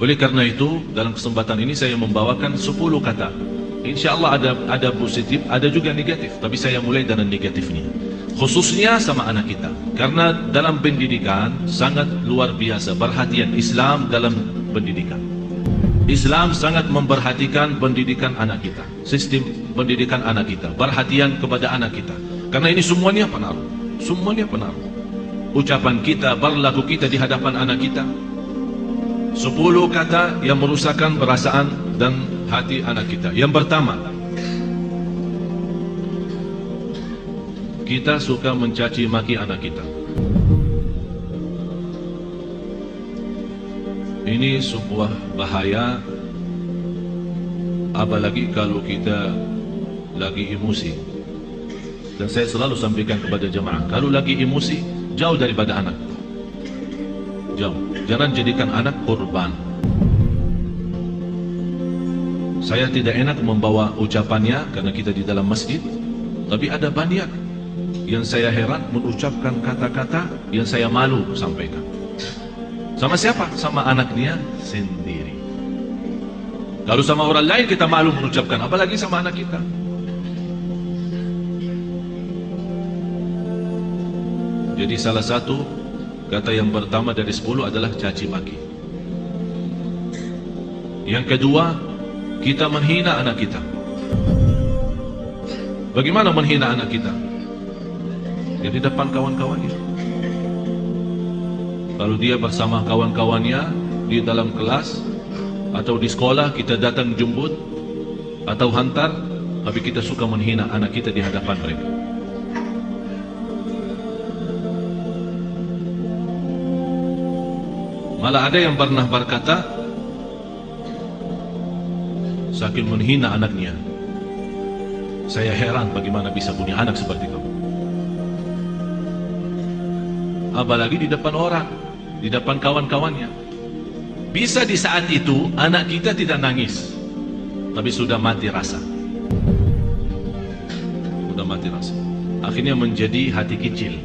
Oleh karena itu, dalam kesempatan ini saya membawakan 10 kata. Insya Allah ada positif, ada juga negatif. Tapi saya mulai dengan negatifnya. Khususnya sama anak kita. Karena dalam pendidikan sangat luar biasa perhatian Islam dalam pendidikan. Islam sangat memperhatikan pendidikan anak kita. Sistem pendidikan anak kita. Perhatian kepada anak kita. Karena ini semuanya pengaruh. Semuanya pengaruh. Ucapan kita, berlaku kita di hadapan anak kita. 10 kata yang merusakkan perasaan dan hati anak kita. Yang pertama, kita suka mencaci maki anak kita. Ini sebuah bahaya, apalagi kalau kita lagi emosi. Dan saya selalu sampaikan kepada jemaah, kalau lagi emosi, jauh daripada anak. Jauh. Jangan jadikan anak korban. Saya tidak enak membawa ucapannya karena kita di dalam masjid. Tapi ada banyak yang saya heran mengucapkan kata-kata yang saya malu sampaikan. Sama siapa? Sama anaknya sendiri. Kalau sama orang lain kita malu mengucapkan, apalagi sama anak kita. Jadi salah satu kata yang pertama dari 10 adalah caci maki. Yang kedua, kita menghina anak kita. Bagaimana menghina anak kita? Ya di depan kawan-kawannya. Kalau dia bersama kawan-kawannya di dalam kelas atau di sekolah, kita datang jemput atau hantar, tapi kita suka menghina anak kita di hadapan mereka. Malah ada yang pernah berkata, saking menghina anaknya, saya heran bagaimana bisa punya anak seperti kamu. Apalagi di depan orang, di depan kawan-kawannya. Bisa di saat itu anak kita tidak nangis, tapi sudah mati rasa. Sudah mati rasa. Akhirnya menjadi hati kecil.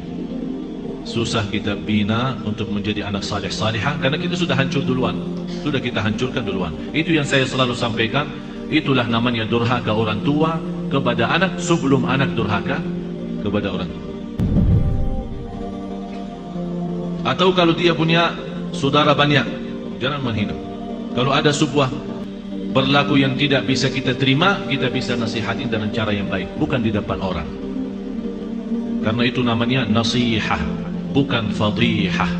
Susah kita bina untuk menjadi anak saleh salihah karena kita sudah hancur duluan. Sudah kita hancurkan duluan. Itu yang saya selalu sampaikan. Itulah namanya durhaka orang tua kepada anak sebelum anak durhaka kepada orang tua. Atau kalau dia punya saudara banyak, jangan menghina. Kalau ada sebuah berlaku yang tidak bisa kita terima, kita bisa nasihatin dengan cara yang baik, bukan di depan orang. Karena itu namanya nasihah, bukan fadihah.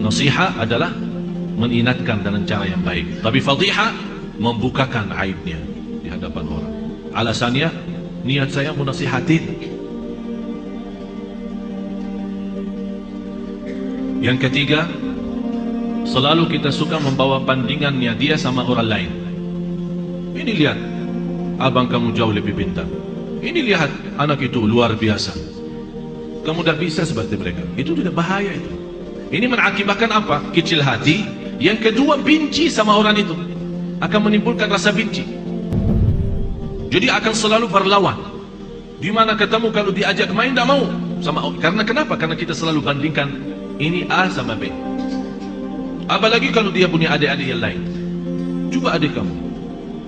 Nasihah adalah mengingatkan dengan cara yang baik, tapi fadihah membukakan aibnya di hadapan orang. Alasannya, niat saya mau nasihatin. Yang ketiga, selalu kita suka membawa bandingannya dia sama orang lain. Ini lihat, abang kamu jauh lebih pintar. Ini lihat, anak itu luar biasa. Kamu dah bisa seperti mereka. Itu tidak bahaya itu. Ini mengakibatkan apa? Kecil hati. Yang kedua, benci sama orang itu. Akan menimbulkan rasa benci. Jadi akan selalu berlawan. Di mana ketemu kalau diajak main tidak mau sama. Karena kenapa? Karena kita selalu bandingkan ini A sama B. Apalagi kalau dia punya adik-adik yang lain. Coba adik kamu,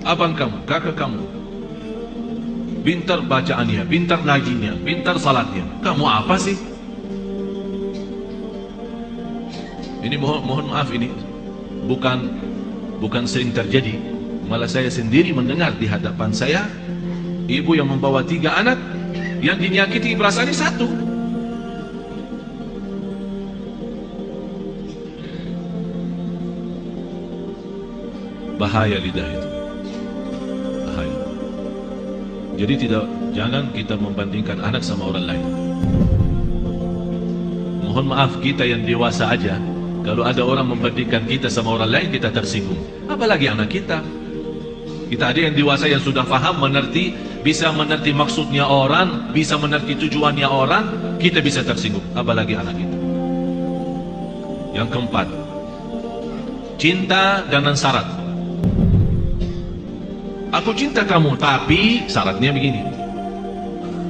abang kamu, kakak kamu, pintar bacaannya, pintar ngajinya, pintar salatnya. Kamu apa sih? Ini mohon maaf, ini bukan sering terjadi. Malah saya sendiri mendengar di hadapan saya ibu yang membawa 3 anak yang dinyakiti perasaannya 1. Bahaya lidah itu. Bahaya. Jadi jangan kita membandingkan anak sama orang lain. Mohon maaf, kita yang dewasa aja, kalau ada orang membandingkan kita sama orang lain, kita tersinggung. Apalagi anak kita. Kita ada yang dewasa yang sudah paham, mengerti, bisa mengerti maksudnya orang, bisa mengerti tujuannya orang, kita bisa tersinggung. Apalagi anak kita. Yang keempat, cinta dengan syarat. Aku cinta kamu, tapi syaratnya begini.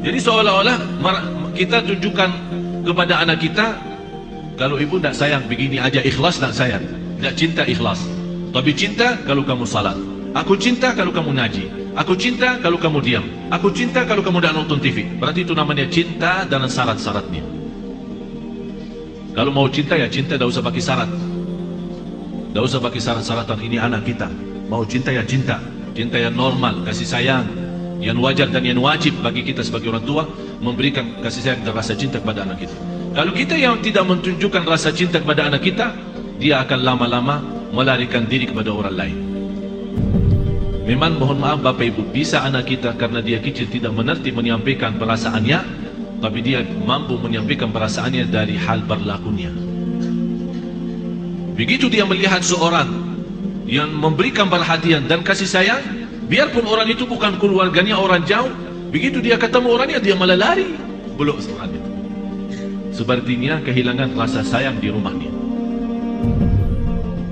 Jadi seolah-olah kita tunjukkan kepada anak kita, kalau ibu tidak sayang begini aja, ikhlas tidak sayang. Tidak cinta ikhlas. Tapi cinta kalau kamu salat. Aku cinta kalau kamu ngaji. Aku cinta kalau kamu diam. Aku cinta kalau kamu tidak nonton TV. Berarti itu namanya cinta dan syarat-syaratnya. Kalau mau cinta ya cinta, tidak usah pakai syarat. Tidak usah pakai syarat-syaratan. Ini anak kita. Mau cinta ya cinta. Cinta yang normal, kasih sayang, yang wajar dan yang wajib bagi kita sebagai orang tua, memberikan kasih sayang dan rasa cinta kepada anak kita. Kalau kita yang tidak menunjukkan rasa cinta kepada anak kita, dia akan lama-lama melarikan diri kepada orang lain. Memang mohon maaf Bapak Ibu, bisa anak kita karena dia kecil tidak mengerti menyampaikan perasaannya, tapi dia mampu menyampaikan perasaannya dari hal berlakunya. Begitu dia melihat seorang yang memberikan perhatian dan kasih sayang, biarpun orang itu bukan keluarganya, orang jauh, begitu dia ketemu orangnya, dia malah lari. Belum seorang itu. Sepertinya kehilangan rasa sayang di rumahnya.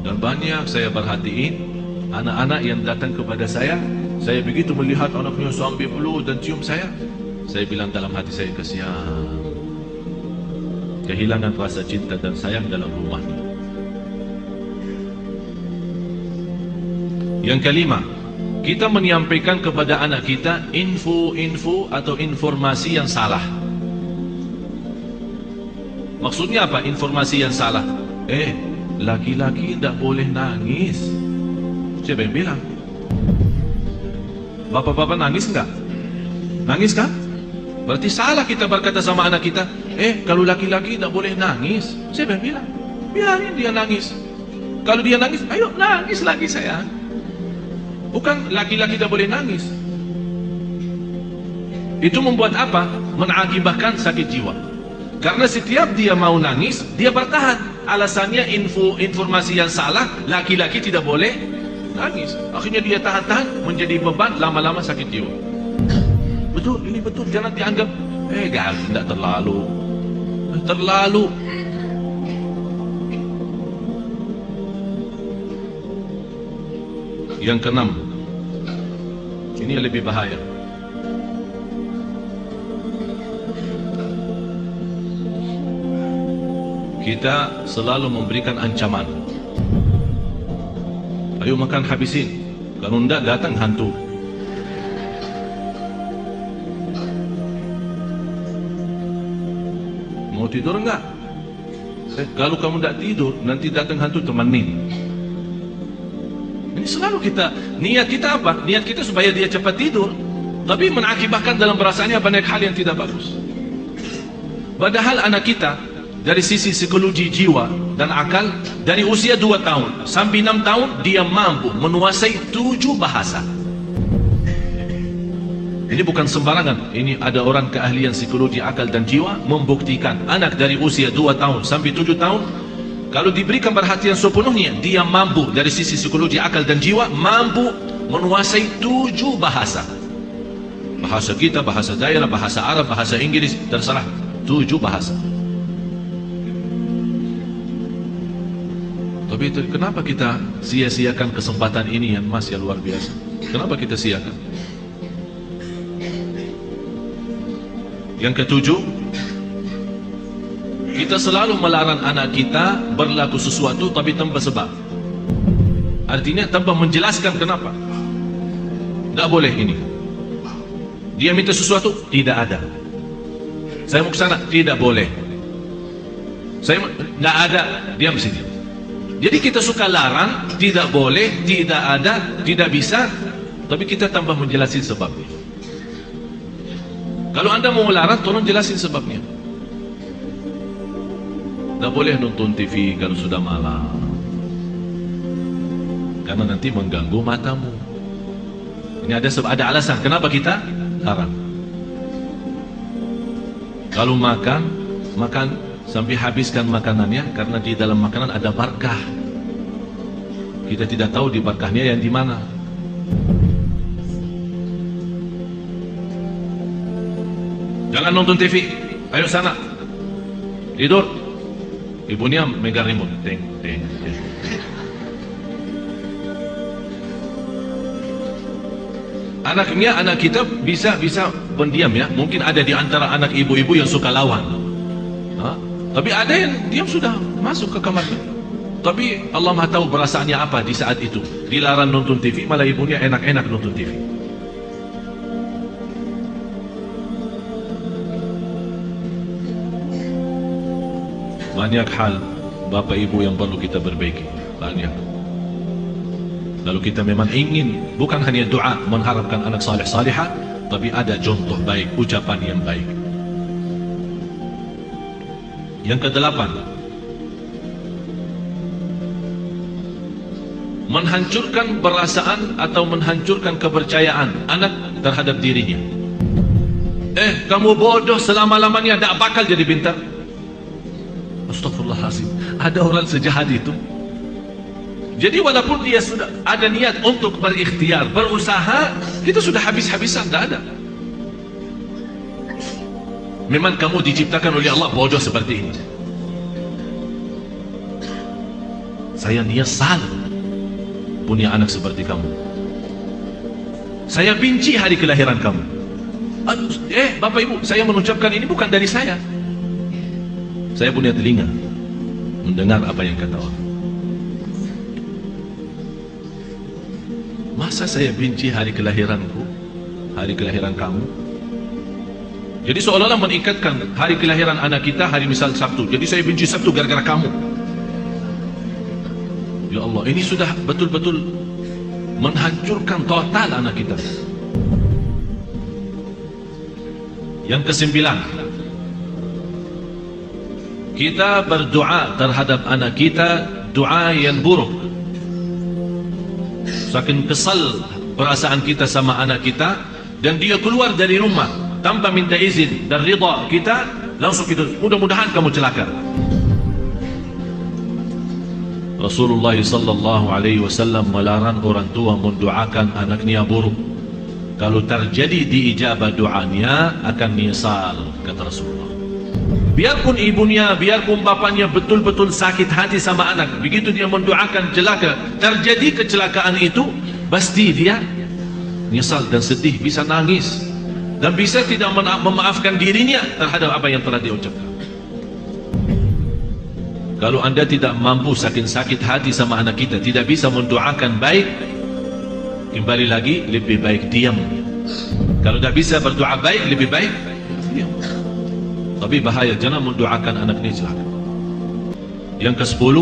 Dan banyak saya perhatiin anak-anak yang datang kepada saya begitu melihat anaknya sambil peluk dan cium saya bilang dalam hati saya, kasihan, kehilangan rasa cinta dan sayang dalam rumahnya. Yang kelima, kita menyampaikan kepada anak kita info-info atau informasi yang salah. Maksudnya apa informasi yang salah? Laki-laki tidak boleh nangis. Siapa yang bilang? Bapak-bapak nangis enggak? Nangis kan? Berarti salah kita berkata sama anak kita, kalau laki-laki tidak boleh nangis. Siapa yang bilang? Biarin dia nangis. Kalau dia nangis, ayo nangis lagi sayang. Bukan laki-laki tidak boleh nangis. Itu membuat apa? Mengakibatkan sakit jiwa. Karena setiap dia mau nangis, dia bertahan. Alasannya informasi yang salah, laki-laki tidak boleh nangis. Akhirnya dia tahan-tahan, menjadi beban, lama-lama sakit jiwa. Betul, ini betul. Jangan dianggap, tidak terlalu. Terlalu. Yang keenam, ini yang lebih bahaya. Kita selalu memberikan ancaman. Ayo makan habisin. Kalau tidak datang hantu. Mau tidur enggak? Kalau kamu tidak tidur, nanti datang hantu temenin. Ini selalu kita, niat kita apa? Niat kita supaya dia cepat tidur. Tapi mengakibatkan dalam perasaannya banyak hal yang tidak bagus. Padahal anak kita dari sisi psikologi jiwa dan akal, dari usia 2 tahun sampai 6 tahun dia mampu menguasai 7 bahasa. Ini bukan sembarangan. Ini ada orang keahlian psikologi akal dan jiwa membuktikan anak dari usia 2 tahun sampai 7 tahun kalau diberikan perhatian sepenuhnya, dia mampu dari sisi psikologi akal dan jiwa mampu menguasai 7 bahasa. Bahasa kita, bahasa daerah, bahasa Arab, bahasa Inggris, terserah. 7 bahasa. Tapi kenapa kita sia-siakan kesempatan ini yang masih luar biasa? Kenapa kita siakan? Yang ketujuh, kita selalu melarang anak kita berlaku sesuatu tapi tanpa sebab. Artinya tanpa menjelaskan kenapa. Tidak boleh ini. Dia minta sesuatu, tidak ada. Saya mau ke sana, tidak boleh. Saya tidak ada, diam sini. Jadi kita suka larang, tidak boleh, tidak ada, tidak bisa, tapi kita tambah menjelasin sebabnya. Kalau Anda mau melarang, tolong jelasin sebabnya. Tidak boleh nonton TV kalau sudah malam, karena nanti mengganggu matamu. Ini ada alasan kenapa kita larang. Kalau makan sampai habiskan makanannya, karena di dalam makanan ada barakah. Kita tidak tahu di barakahnya yang di mana. Jangan nonton TV. Ayo sana. Tidur. Ibunya megang remote. Teng, teng, teng. Anak kita bisa pendiam ya. Mungkin ada di antara anak ibu-ibu yang suka lawan. Tapi ada yang diam sudah masuk ke kamarnya. Tapi Allah Maha tahu perasaannya apa di saat itu. Dilarang nonton TV, malah ibunya enak-enak nonton TV. Banyak hal bapak ibu yang perlu kita perbaiki. Banyak. Lalu kita memang ingin bukan hanya doa mengharapkan anak saleh salihah, tapi ada contoh baik, ucapan yang baik. Yang kedelapan, menghancurkan perasaan atau menghancurkan kepercayaan anak terhadap dirinya. Kamu bodoh selama-lamanya, tak bakal jadi pintar. Astagfirullahaladzim, ada orang sejahat itu. Jadi walaupun dia sudah ada niat untuk berikhtiar, berusaha, kita sudah habis-habisan, tak ada. Memang kamu diciptakan oleh Allah bodoh seperti ini. Saya nyesal punya anak seperti kamu. Saya benci hari kelahiran kamu. Bapak ibu, saya mengucapkan ini bukan dari saya. Saya punya telinga mendengar apa yang kata orang. Masa saya benci hari kelahiranku, hari kelahiran kamu? Jadi seolah-olah mengikatkan hari kelahiran anak kita hari misal Sabtu. Jadi saya benci Sabtu gara-gara kamu. Ya Allah, ini sudah betul-betul menghancurkan total anak kita. Yang kesembilan, kita berdoa terhadap anak kita doa yang buruk. Saking kesal perasaan kita sama anak kita, dan dia keluar dari rumah tanpa minta izin dan ridha kita, langsung kita, mudah-mudahan kamu celaka. Rasulullah sallallahu alaihi wasallam melarang orang tua mendoakan anaknya buruk. Kalau terjadi diijabah doanya akan menyesal, kata Rasulullah. Biarpun ibunya, biarpun bapaknya betul-betul sakit hati sama anak, begitu dia mendoakan celaka, terjadi kecelakaan itu, pasti dia menyesal dan sedih, bisa nangis, dan bisa tidak memaafkan dirinya terhadap apa yang telah dia ucapkan. Kalau anda tidak mampu saking sakit hati sama anak kita, tidak bisa mendoakan baik, kembali lagi, lebih baik diam. Kalau tidak bisa berdoa baik, lebih baik diam. Tapi bahaya, jangan mendoakan anak ini celaka. Yang ke-10,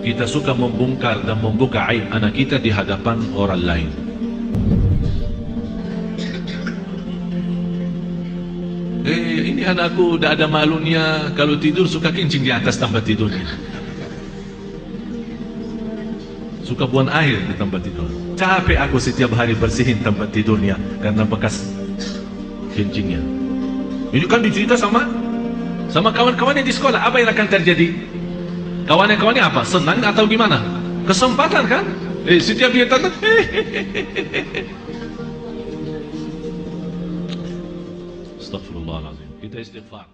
kita suka membongkar dan membuka aib anak kita di hadapan orang lain. Ini anakku dah ada malunya, kalau tidur suka kencing di atas tempat tidurnya. Suka buang air di tempat tidur. Capek aku setiap hari bersihin tempat tidurnya karena bekas kencingnya. Ini kan dicerita sama kawan-kawannya di sekolah. Apa yang akan terjadi? Kawan-kawannya apa? Senang atau gimana? Kesempatan kan? Setiap dia tanda Astagfirullahaladzim. Kita istighfar.